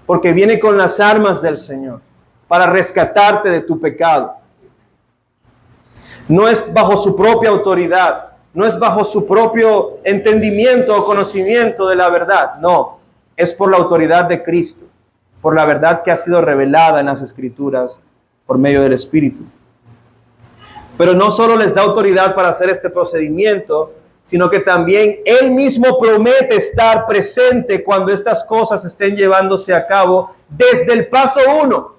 Speaker 1: porque viene con las armas del Señor para rescatarte de tu pecado. No es bajo su propia autoridad, no es bajo su propio entendimiento o conocimiento de la verdad, no, es por la autoridad de Cristo, por la verdad que ha sido revelada en las Escrituras por medio del Espíritu. Pero no solo les da autoridad para hacer este procedimiento, sino que también Él mismo promete estar presente cuando estas cosas estén llevándose a cabo desde el paso 1.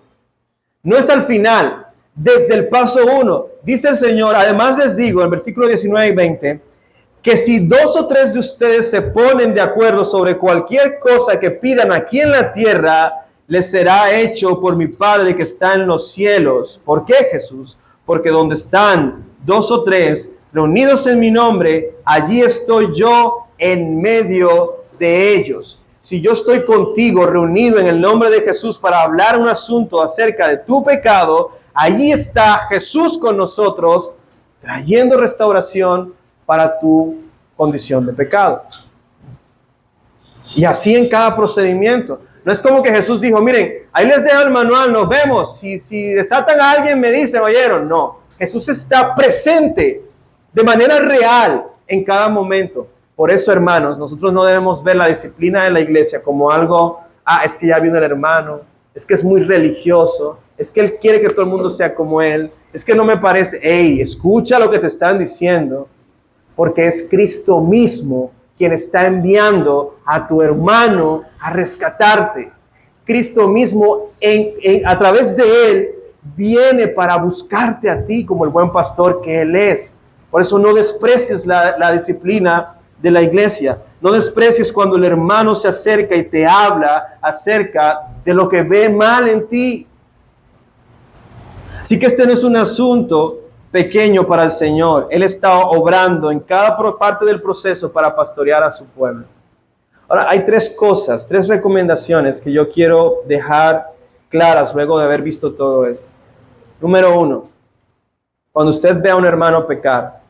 Speaker 1: No es al final, desde el paso 1. Dice el Señor, además les digo en versículos 19 y 20, que si 2 o 3 de ustedes se ponen de acuerdo sobre cualquier cosa que pidan aquí en la tierra, les será hecho por mi Padre que está en los cielos. ¿Por qué, Jesús? Porque donde están 2 o 3 reunidos en mi nombre, allí estoy yo en medio de ellos. Si yo estoy contigo reunido en el nombre de Jesús para hablar un asunto acerca de tu pecado, allí está Jesús con nosotros trayendo restauración para tu condición de pecado. Y así en cada procedimiento. No es como que Jesús dijo, miren, ahí les dejo el manual, nos vemos. Si desatan a alguien me dicen, ¿oyeron? No, Jesús está presente de manera real en cada momento. Por eso, hermanos, nosotros no debemos ver la disciplina de la iglesia como algo, es que ya vino el hermano, es que es muy religioso, es que él quiere que todo el mundo sea como él, es que no me parece. Hey, escucha lo que te están diciendo, porque es Cristo mismo quien está enviando a tu hermano a rescatarte. Cristo mismo, a través de él, viene para buscarte a ti como el buen pastor que él es. Por eso no desprecies la disciplina de la iglesia. No desprecies cuando el hermano se acerca y te habla acerca de lo que ve mal en ti. Así que este no es un asunto pequeño para el Señor. Él está obrando en cada parte del proceso para pastorear a su pueblo. Ahora, hay tres recomendaciones que yo quiero dejar claras luego de haber visto todo esto. Número 1, cuando usted ve a un hermano pecar,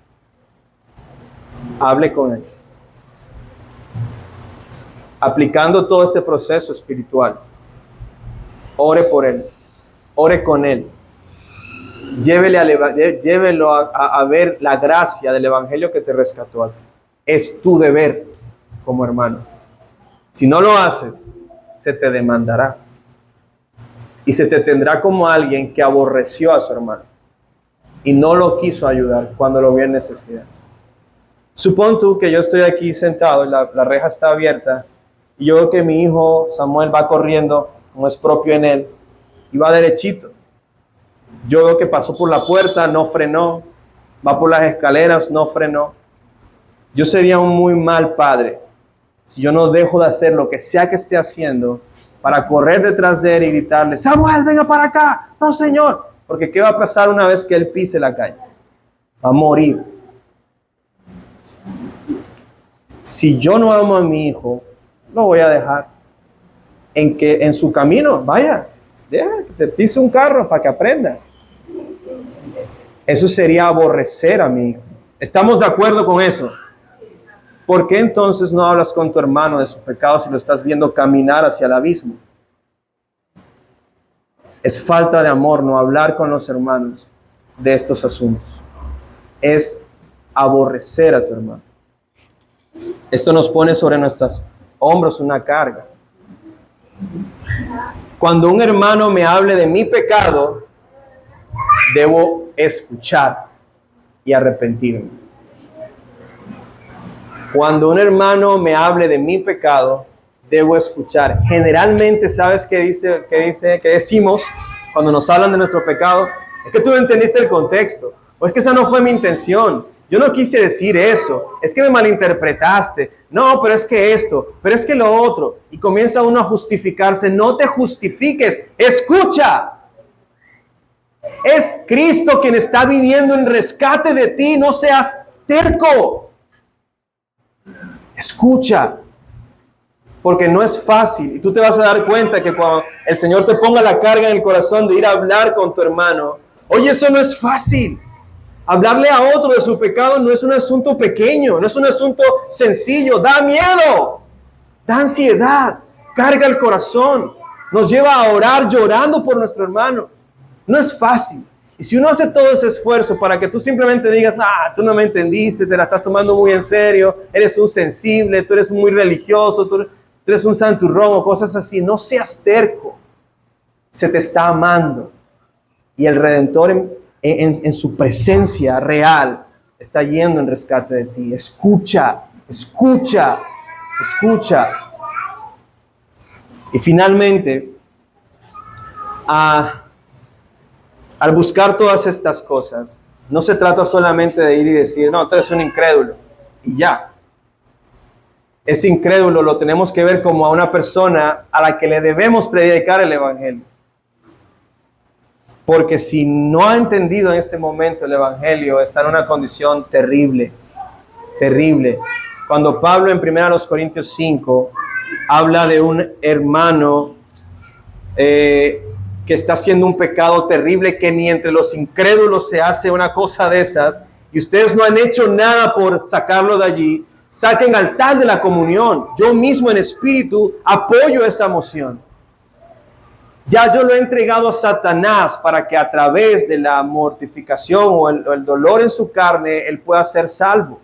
Speaker 1: hable con él. Aplicando todo este proceso espiritual. Ore por él. Ore con él. Llévelo a ver la gracia del evangelio que te rescató a ti. Es tu deber como hermano. Si no lo haces, se te demandará. Y se te tendrá como alguien que aborreció a su hermano y no lo quiso ayudar cuando lo vio en necesidad. Supón tú que yo estoy aquí sentado y la reja está abierta y yo veo que mi hijo Samuel va corriendo, como es propio en él, y va derechito. Yo veo que pasó por la puerta, no frenó, va por las escaleras, no frenó. Yo sería un muy mal padre si yo no dejo de hacer lo que sea que esté haciendo para correr detrás de él y gritarle, Samuel, venga para acá. No, señor, porque ¿qué va a pasar una vez que él pise la calle? Va a morir. Si yo no amo a mi hijo, lo voy a dejar en su camino. Vaya, deja que te pise un carro para que aprendas. Eso sería aborrecer a mi hijo. ¿Estamos de acuerdo con eso? ¿Por qué entonces no hablas con tu hermano de sus pecados si lo estás viendo caminar hacia el abismo? Es falta de amor no hablar con los hermanos de estos asuntos. Es aborrecer a tu hermano. Esto nos pone sobre nuestros hombros una carga. Cuando un hermano me hable de mi pecado, debo escuchar y arrepentirme. Cuando un hermano me hable de mi pecado, debo escuchar. Generalmente, ¿sabes qué decimos cuando nos hablan de nuestro pecado? Es que tú no entendiste el contexto. O es que esa no fue mi intención. Yo no quise decir eso. Es que me malinterpretaste. No, pero es que esto, pero es que lo otro. Y comienza uno a justificarse. No te justifiques. Escucha. Es Cristo quien está viniendo en rescate de ti. No seas terco. Escucha, porque no es fácil. Y tú te vas a dar cuenta que cuando el Señor te ponga la carga en el corazón de ir a hablar con tu hermano, oye, eso no es fácil. Hablarle a otro de su pecado no es un asunto pequeño, no es un asunto sencillo. Da miedo, da ansiedad, carga el corazón. Nos lleva a orar llorando por nuestro hermano. No es fácil. Y si uno hace todo ese esfuerzo para que tú simplemente digas, tú no me entendiste, te la estás tomando muy en serio, eres un sensible, tú eres muy religioso, tú eres un santurrón o cosas así, no seas terco. Se te está amando. Y el Redentor en su presencia real está yendo en rescate de ti. Escucha, escucha, escucha. Y finalmente, al buscar todas estas cosas, no se trata solamente de ir y decir, no, tú eres un incrédulo, y ya. Ese incrédulo lo tenemos que ver como a una persona a la que le debemos predicar el evangelio. Porque si no ha entendido en este momento el evangelio, está en una condición terrible, terrible. Cuando Pablo en 1 Corintios 5 habla de un hermano que está haciendo un pecado terrible, que ni entre los incrédulos se hace una cosa de esas, y ustedes no han hecho nada por sacarlo de allí, saquen al tal de la comunión. Yo mismo en espíritu apoyo esa moción. Ya yo lo he entregado a Satanás para que a través de la mortificación o el dolor en su carne, él pueda ser salvo.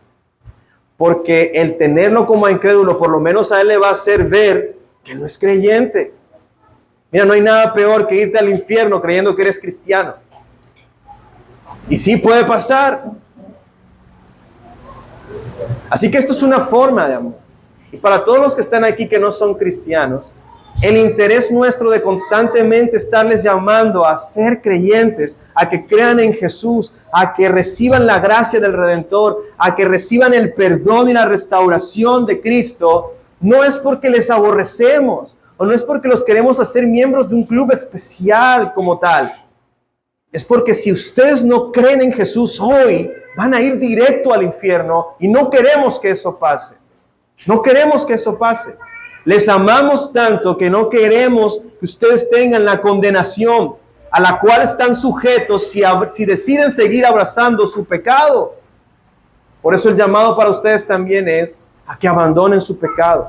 Speaker 1: Porque el tenerlo como incrédulo, por lo menos a él le va a hacer ver que no es creyente. Mira, no hay nada peor que irte al infierno creyendo que eres cristiano. Y sí puede pasar. Así que esto es una forma de amor. Y para todos los que están aquí que no son cristianos, el interés nuestro de constantemente estarles llamando a ser creyentes, a que crean en Jesús, a que reciban la gracia del Redentor, a que reciban el perdón y la restauración de Cristo, no es porque les aborrecemos o no es porque los queremos hacer miembros de un club especial como tal. Es porque si ustedes no creen en Jesús hoy, van a ir directo al infierno y no queremos que eso pase. No queremos que eso pase. Les amamos tanto que no queremos que ustedes tengan la condenación a la cual están sujetos si deciden seguir abrazando su pecado. Por eso el llamado para ustedes también es a que abandonen su pecado,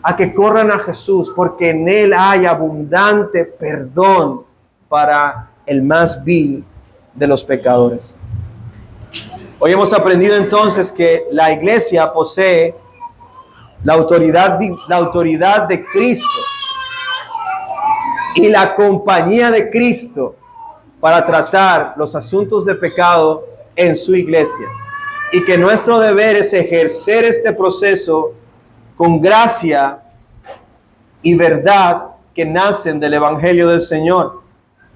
Speaker 1: a que corran a Jesús, porque en Él hay abundante perdón para el más vil de los pecadores. Hoy hemos aprendido entonces que la iglesia posee la autoridad de Cristo y la compañía de Cristo para tratar los asuntos de pecado en su iglesia. Y que nuestro deber es ejercer este proceso con gracia y verdad que nacen del Evangelio del Señor,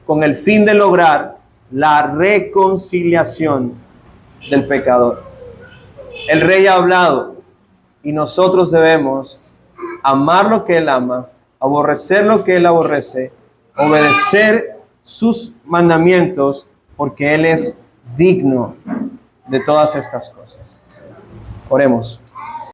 Speaker 1: con el fin de lograr la reconciliación del pecador. El Rey ha hablado. Y nosotros debemos amar lo que Él ama, aborrecer lo que Él aborrece, obedecer sus mandamientos, porque Él es digno de todas estas cosas. Oremos.